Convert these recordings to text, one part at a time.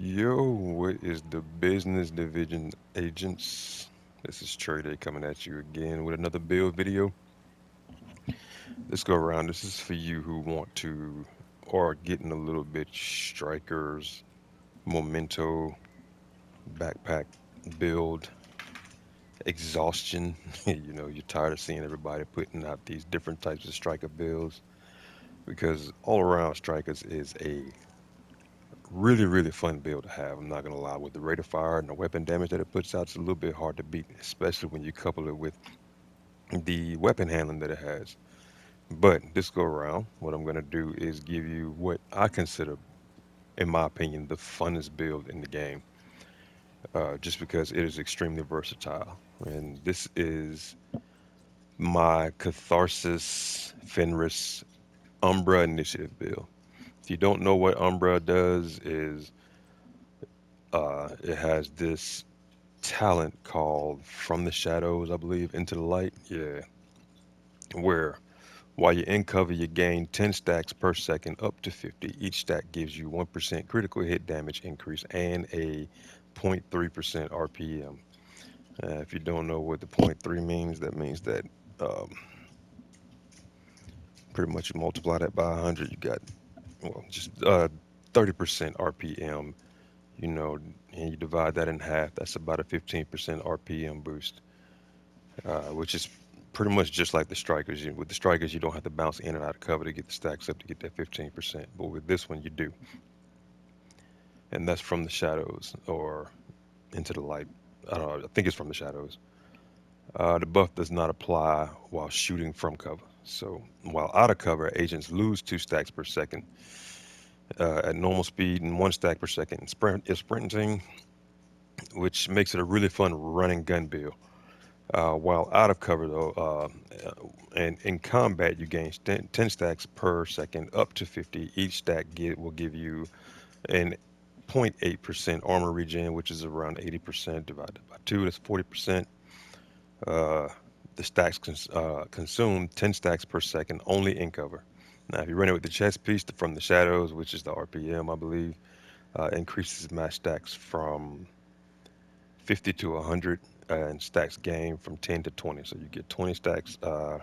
Yo, what is the business division agents? This is Trey Day coming at you again with another build video. Let's go around. This is for you who want to or are getting a little bit strikers, memento, backpack build, exhaustion. You're tired of seeing everybody putting out these different types of striker builds because all around strikers is a really, really fun build to have. I'm not gonna lie. With the rate of fire and the weapon damage that it puts out, it's a little bit hard to beat, especially when you couple it with the weapon handling that it has. But this go around, what I'm gonna do is give you what I consider, in my opinion, the funnest build in the game, just because it is extremely versatile. And this is my Catharsis Fenris Umbra Initiative build. If you don't know what Umbra does, is it has this talent called From the Shadows, I believe, Into the Light. Yeah. Where while you're in cover, you gain 10 stacks per second up to 50. Each stack gives you 1% critical hit damage increase and a 0.3% RPM. If you don't know what the point 0.3 means, that means that um, pretty much you multiply that by 100, you got, well, just 30% RPM, and you divide that in half, that's about a 15% RPM boost. Which is pretty much just like the strikers. With the strikers, you don't have to bounce in and out of cover to get the stacks up to get that 15%. But with this one, you do, and that's from the shadows or into the light. I don't know. I think it's from the shadows. The buff does not apply while shooting from cover. So while out of cover, agents lose 2 stacks per second at normal speed and 1 stack per second in sprinting, which makes it a really fun running gun build. While out of cover, though, and in combat, you gain 10 stacks per second up to 50. Each will give you an 0.8% armor regen, which is around 80% divided by 2. That's 40%. Uh, the stacks consume 10 stacks per second only in cover. Now, if you run it with the chest piece from the shadows, which is the RPM, I believe, increases max stacks from 50 to 100 and stacks gain from 10 to 20. So you get 20 stacks, what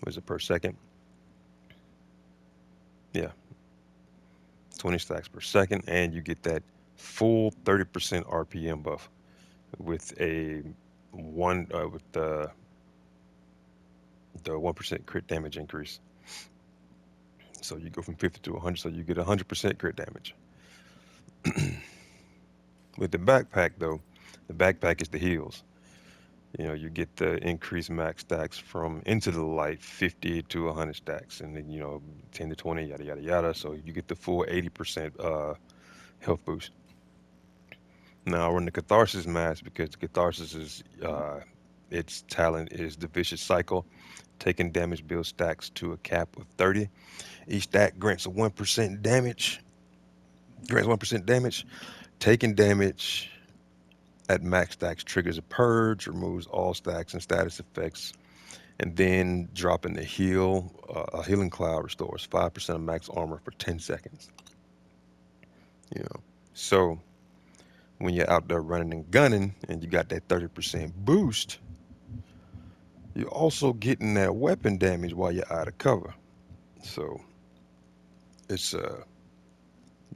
is it, per second? Yeah, 20 stacks per second, and you get that full 30% RPM buff with a with the 1% crit damage increase. So you go from 50 to 100, so you get 100% crit damage. With the backpack, though, the backpack is the heals. You get the increased max stacks from Into the Light 50 to 100 stacks, and then 10 to 20, yada yada yada. So you get the full 80% health boost. Now I run the Catharsis mask because the Catharsis is its talent is the Vicious Cycle. Taking damage builds stacks to a cap of 30. Each stack grants 1% damage. Taking damage at max stacks triggers a purge, removes all stacks and status effects, and then dropping the a healing cloud restores 5% of max armor for 10 seconds. You know, so when you're out there running and gunning and you got that 30% boost, you're also getting that weapon damage while you're out of cover. So it's a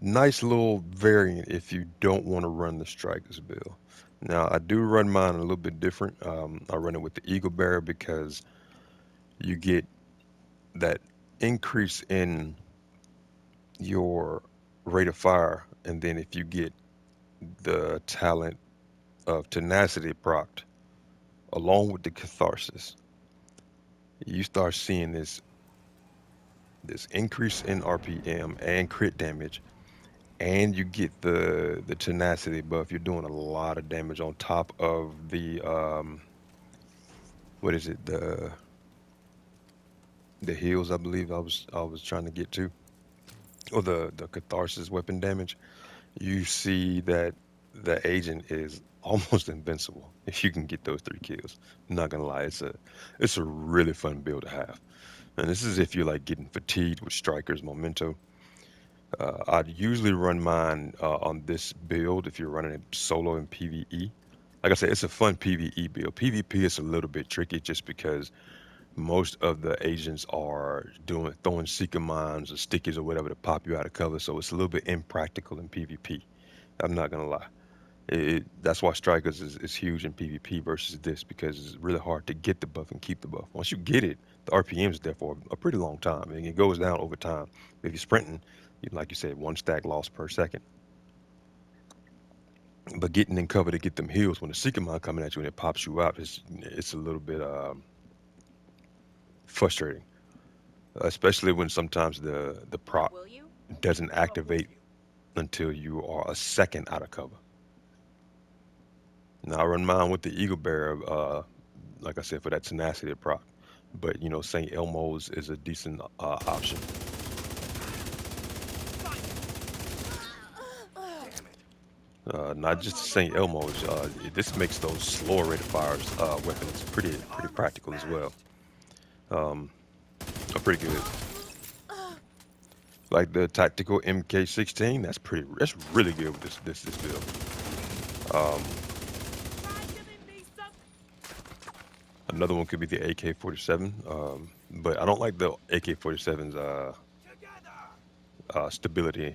nice little variant if you don't want to run the Strikers build. Now, I do run mine a little bit different. I run it with the Eagle Bearer because you get that increase in your rate of fire, and then if you get the talent of tenacity procced along with the catharsis, you start seeing this increase in RPM and crit damage, and you get the tenacity buff. You're doing a lot of damage on top of the what is it, the heals, I believe I was trying to get to, or the catharsis weapon damage. You see that the agent is almost invincible if you can get those 3 kills. I'm not gonna lie, it's a really fun build to have. And this is if you're like getting fatigued with strikers memento. I'd usually run mine on this build if you're running it solo in PvE. Like I said, it's a fun PvE build. PvP is a little bit tricky just because most of the agents are doing throwing seeker mines or stickies or whatever to pop you out of cover, so it's a little bit impractical in PvP. I'm not gonna lie. That's why Strikers is huge in PvP versus this because it's really hard to get the buff and keep the buff. Once you get it, the RPM is there for a pretty long time, and it goes down over time. If you're sprinting, like you said, one stack loss per second. But getting in cover to get them heals when the Seeker Mine coming at you and it pops you out, it's a little bit frustrating, especially when sometimes the prop Will you? doesn't activate until you are a second out of cover. Now I run mine with the Eagle Bearer, like I said, for that tenacity prop. But St. Elmo's is a decent option. Not just St. Elmo's. This makes those slower rate of fires weapons pretty practical as well. Um, are pretty good. Like the tactical MK16, that's really good with this build. Um, Another one could be the AK-47, but I don't like the AK-47's stability.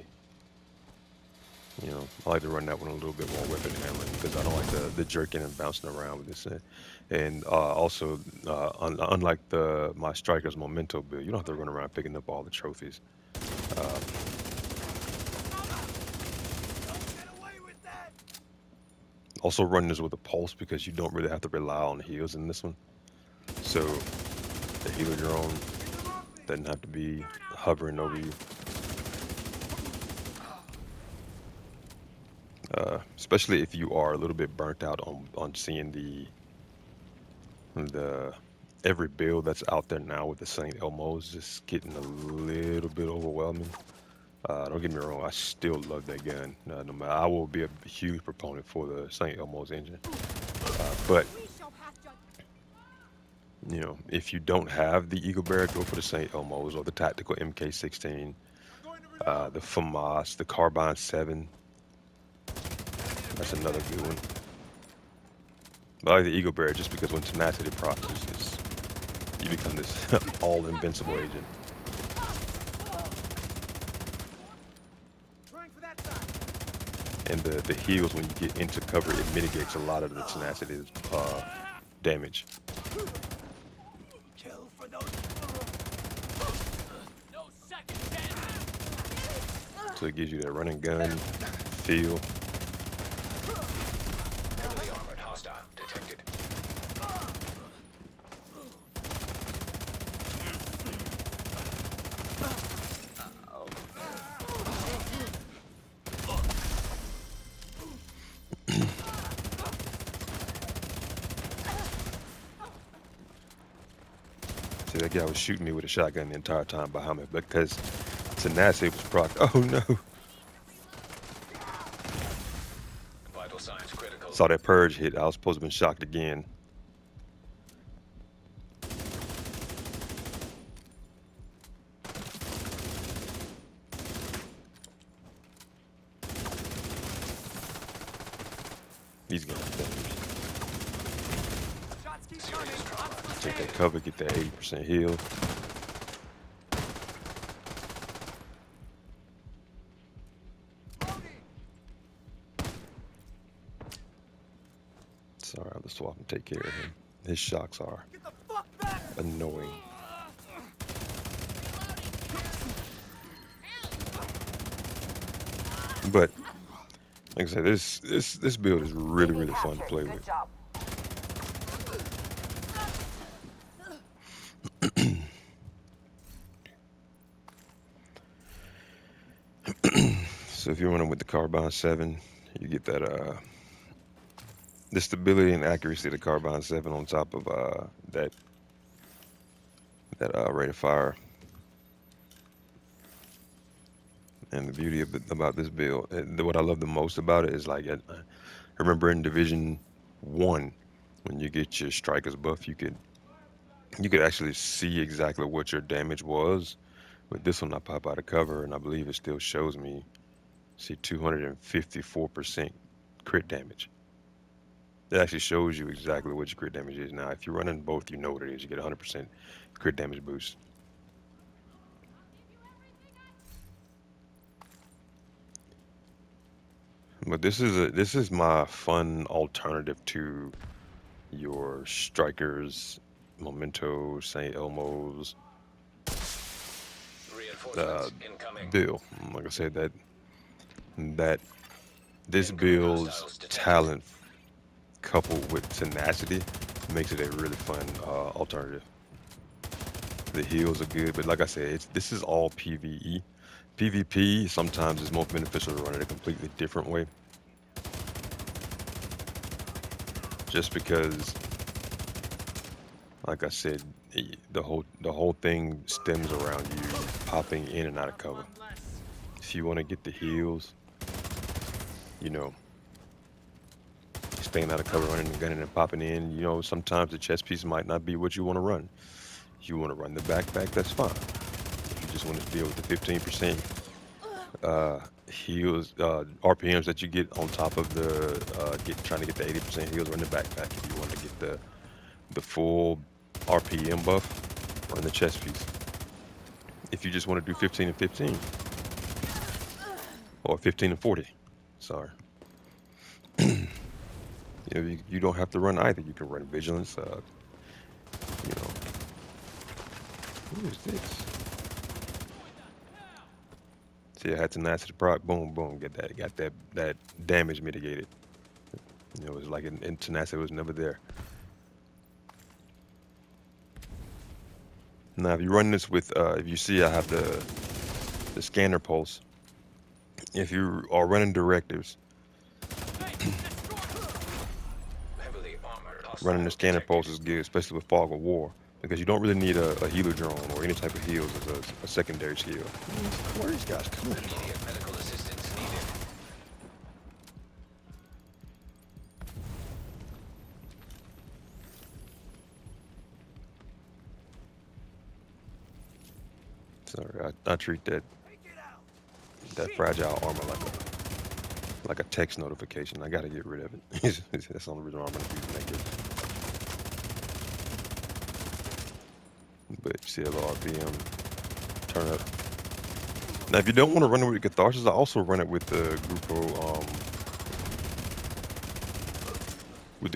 I like to run that one a little bit more weapon handling because I don't like the jerking and bouncing around with this. And also, unlike the my Striker's Memento build, you don't have to run around picking up all the trophies. Uh, Also, run this with a pulse because you don't really have to rely on heals in this one. So the healer you're on doesn't have to be hovering over you. Especially if you are a little bit burnt out on seeing the every build that's out there now with the Saint Elmo's just getting a little bit overwhelming. Don't get me wrong, I still love that gun. No matter, I will be a huge proponent for the Saint Elmo's engine. But if you don't have the Eagle Bear, go for the Saint Elmo's or the tactical MK16, the FAMAS, the Carbine 7. That's another good one. But I like the Eagle Bear just because when tenacity procs you become this all invincible agent. And the heals when you get into cover, it mitigates a lot of the tenacity damage. So it gives you that running gun feel. See, that guy was shooting me with a shotgun the entire time behind me because tenacity was proc. Oh no! Saw that purge hit. I was supposed to have been shocked again. He's gonna damage. Take that cover, get that 80% heal. Sorry, I'll just swap and take care of him. His shocks are annoying. But like I said, this build is really fun to play with. So if you're running with the Carbine 7, you get that the stability and accuracy of the Carbine 7 on top of that rate of fire. And the beauty about this build, what I love the most about it is like I remember in Division 1 when you get your Striker's buff, you could actually see exactly what your damage was But this one I pop out of cover and I believe it still shows me, see, 254% crit damage. It actually shows you exactly what your crit damage is. Now, if you're running both, you know what it is. You get 100% crit damage boost. But this is my fun alternative to your strikers, Memento, St. Elmo's, uh, Reinforcements incoming. Bill. Like I said, that this Incoming build's hostiles detected. talent coupled with tenacity makes it a really fun alternative. The heals are good, but like I said, this is all PvE. PvP sometimes is more beneficial to run it a completely different way, just because, like I said, the whole thing stems around you popping in and out of cover. If you want to get the heals, you know, staying out of cover, running and gunning and popping in, sometimes the chest piece might not be what you want to run. You want to run the backpack, that's fine. If you just want to deal with the 15% uh, heals, RPMs that you get on top of the trying to get the 80% heals, run the backpack. If you want to get the full RPM buff, run the chest piece. If you just want to do 15 and 15 or 15 and 40, sorry, you don't have to run either. You can run vigilance. You know, who is this? See, I had tenacity proc, boom, boom, got that damage mitigated. It's like in tenacity was never there. Now, if you run this with, if you see, I have the scanner pulse. If you are running directives, Heavily armored running the hostiles scanner pulse detected. is good, especially with fog of war, because you don't really need a healer drone or any type of heals as a secondary skill. Where are these guys coming from? Immediate medical assistance needed. Sorry, I treat that fragile armor like a text notification. I got to get rid of it. That's the only reason why I'm going to use negative. But see a low RPM, turn up. Now, if you don't want to run it with Catharsis, I also run it with the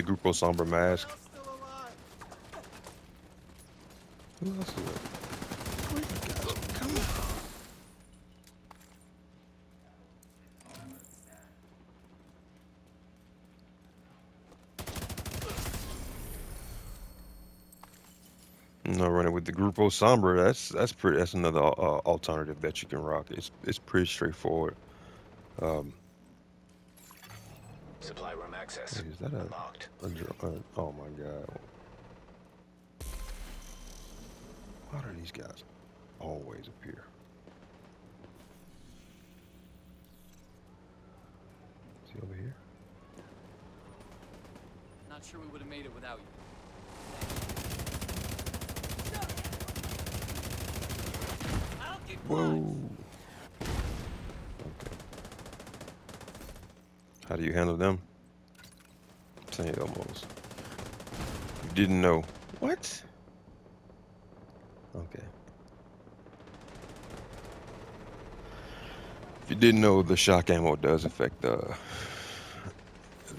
Grupo Sombra mask. Who else is it? Where you guys coming from? No, running with the Grupo Sombra. That's pretty. That's another alternative that you can rock. It's pretty straightforward. Um, Supply room access wait, is that unlocked. oh my God! Why do these guys always appear? See over here? Not sure we would have made it without you. I'll keep Whoa. Okay. How do you handle them? St. Elmo's. You didn't know. What? Okay. If you didn't know, the shock ammo does affect the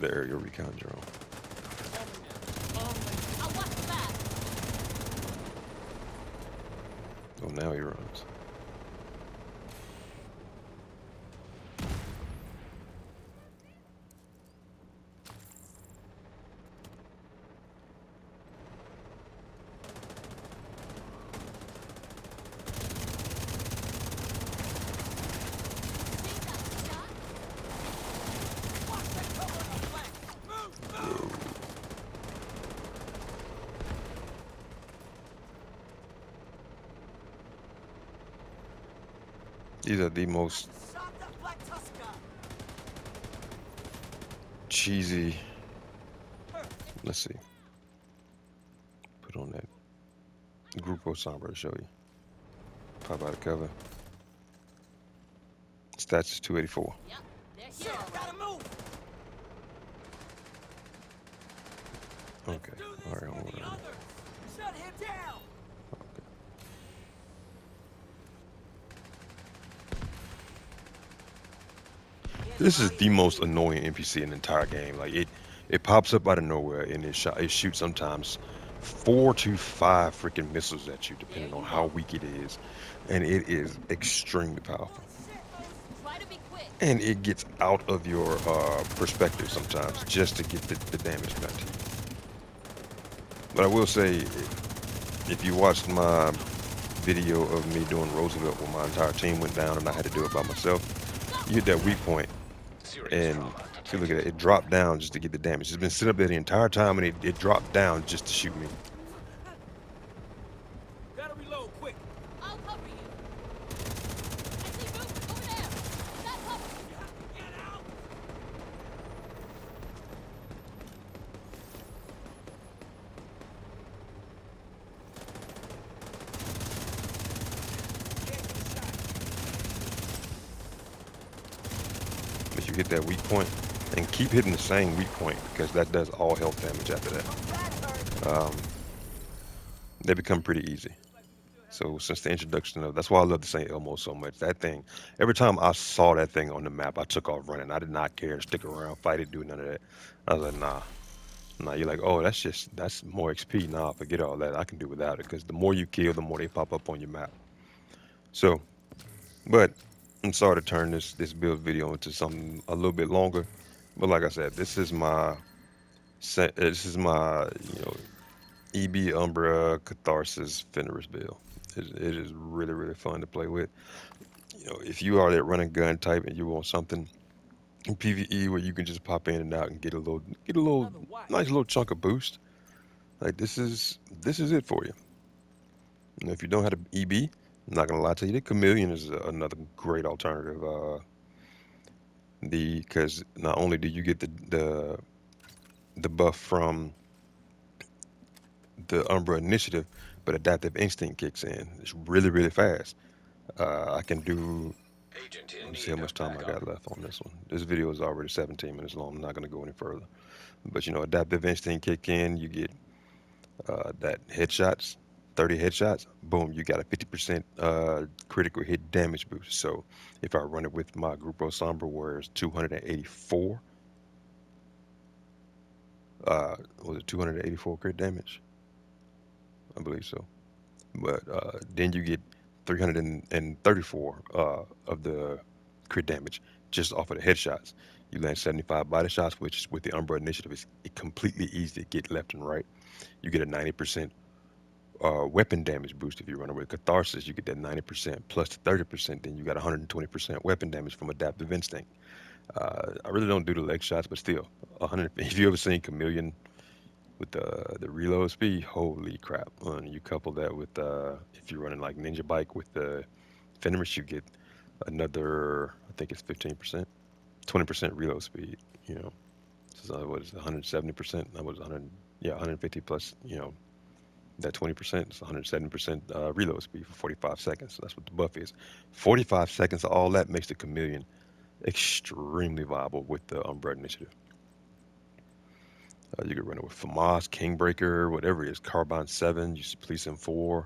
aerial recon drone. Oh, now he runs. Whoa. These are the most cheesy. Let's see. Put on that Grupo Sombra to show you. Pop out of cover. Stats is 284. Yep, they're here. Shit, gotta move. Okay. All right. Hold on. Shut him down. This is the most annoying NPC in the entire game. Like it pops up out of nowhere and it shoots sometimes 4 to 5 freaking missiles at you, There depending on you how go. weak it is, and it is extremely powerful. Try to be quick. And it gets out of your perspective sometimes just to get the damage done to you. But I will say, if you watched my video of me doing Roosevelt where my entire team went down and I had to do it by myself, you hit that weak point Serious and trauma if you look at detected. it, it dropped down just to get the damage. It's been sitting up there the entire time and it dropped down just to shoot me. Gotta reload quick. I'll cover you. I see movement over there. Got cover. You have to get out. If you hit that weak point and keep hitting the same weak point because that does all health damage after that. They become pretty easy. So since the introduction of, that's why I love the St. Elmo so much. That thing, every time I saw that thing on the map, I took off running. I did not care to stick around, fight it, do none of that. I was like, nah, nah. You're like, oh, that's more XP. Nah, forget all that. I can do without it because the more you kill, the more they pop up on your map. So, but I'm sorry to turn this build video into something a little bit longer. But like I said, this is my EB Umbra Catharsis Fenris build. It is really really fun to play with. If you are that running gun type and you want something in PvE where you can just pop in and out and get a little Another what? nice little chunk of boost, like this is it for you. If you don't have the EB, I'm not gonna lie to you, the Chameleon is another great alternative. The Because not only do you get the buff from the Umbra Initiative, but Adaptive Instinct kicks in. It's really really fast. I can do. Agent Let in me see how need much of time I backup. got left on this one. This video is already 17 minutes long. I'm not going to go any further. But adaptive instinct kick in. You get that headshots, 30 headshots. Boom, you got a 50% critical hit damage boost. So if I run it with my Grupo Sombra, where it's 284, was it 284 crit damage? I believe so. But then you get 334 of the crit damage just off of the headshots. You land 75 body shots, which with the Umbra Initiative is completely easy to get left and right. You get a 90% weapon damage boost if you run with Catharsis. You get that 90% plus the 30%. Then you got 120% weapon damage from Adaptive Instinct. I really don't do the leg shots, but still, 100. If you ever seen Chameleon with the reload speed, holy crap! And you couple that with if you're running like Ninja Bike with the Fenris, you get another. I think it's 15%, 20% reload speed. You know, so what is it, 170%? That was 100. Yeah, 150 plus. That 20% is 170% reload speed for 45 seconds. So that's what the buff is. 45 seconds of all that makes the Chameleon extremely viable with the Umbra Initiative. You can run it with FAMAS, Kingbreaker, whatever it is, Carbine 7, you see Police M4.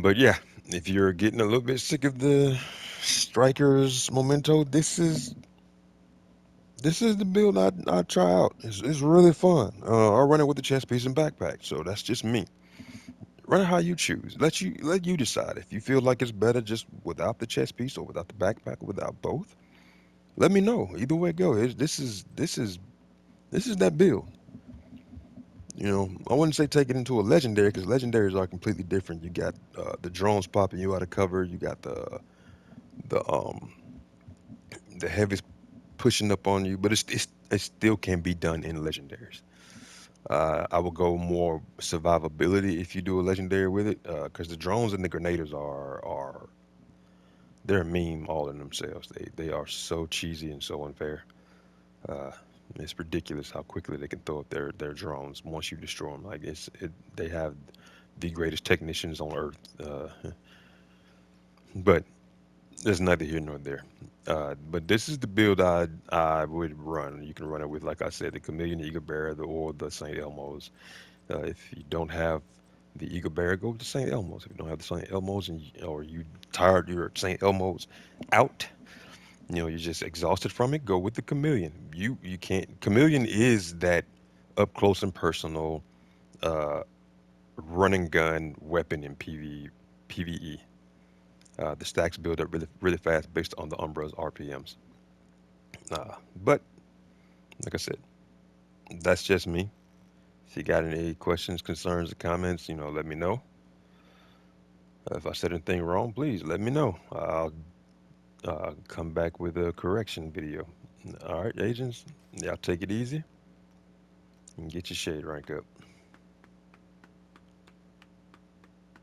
But yeah, if you're getting a little bit sick of the Strikers Memento, this is the build I try out. It's really fun. I run it with the chest piece and backpack, so that's just me. Run it how you choose. Let you decide if you feel like it's better just without the chest piece or without the backpack or without both. Let me know. Either way it go. This is that build. I wouldn't say take it into a legendary because legendaries are completely different. You got the drones popping you out of cover. You got the the heavies pushing up on you, but it still can be done in legendaries. I would go more survivability if you do a legendary with it, because the drones and the grenadiers are they're a meme all in themselves. They are so cheesy and so unfair. Uh, it's ridiculous how quickly they can throw up their drones once you destroy them. Like they have the greatest technicians on earth. But there's neither here nor there. But this is the build I would run. You can run it with, like I said, the Chameleon Eagle Bearer, or the St. Elmo's. If you don't have the Eagle Bearer, go to St. Elmo's. If you don't have the St. Elmo's, or you tired, your St. Elmo's out, you're just exhausted from it, go with the Chameleon. You can't. Chameleon is that up close and personal uh, run and gun weapon in PvE. The stacks build up really fast based on the Umbra's RPMs. But like I said, that's just me. If you got any questions, concerns, or comments, let me know. If I said anything wrong, please let me know. I'll come back with a correction video. All right, agents, y'all take it easy and get your shade rank up.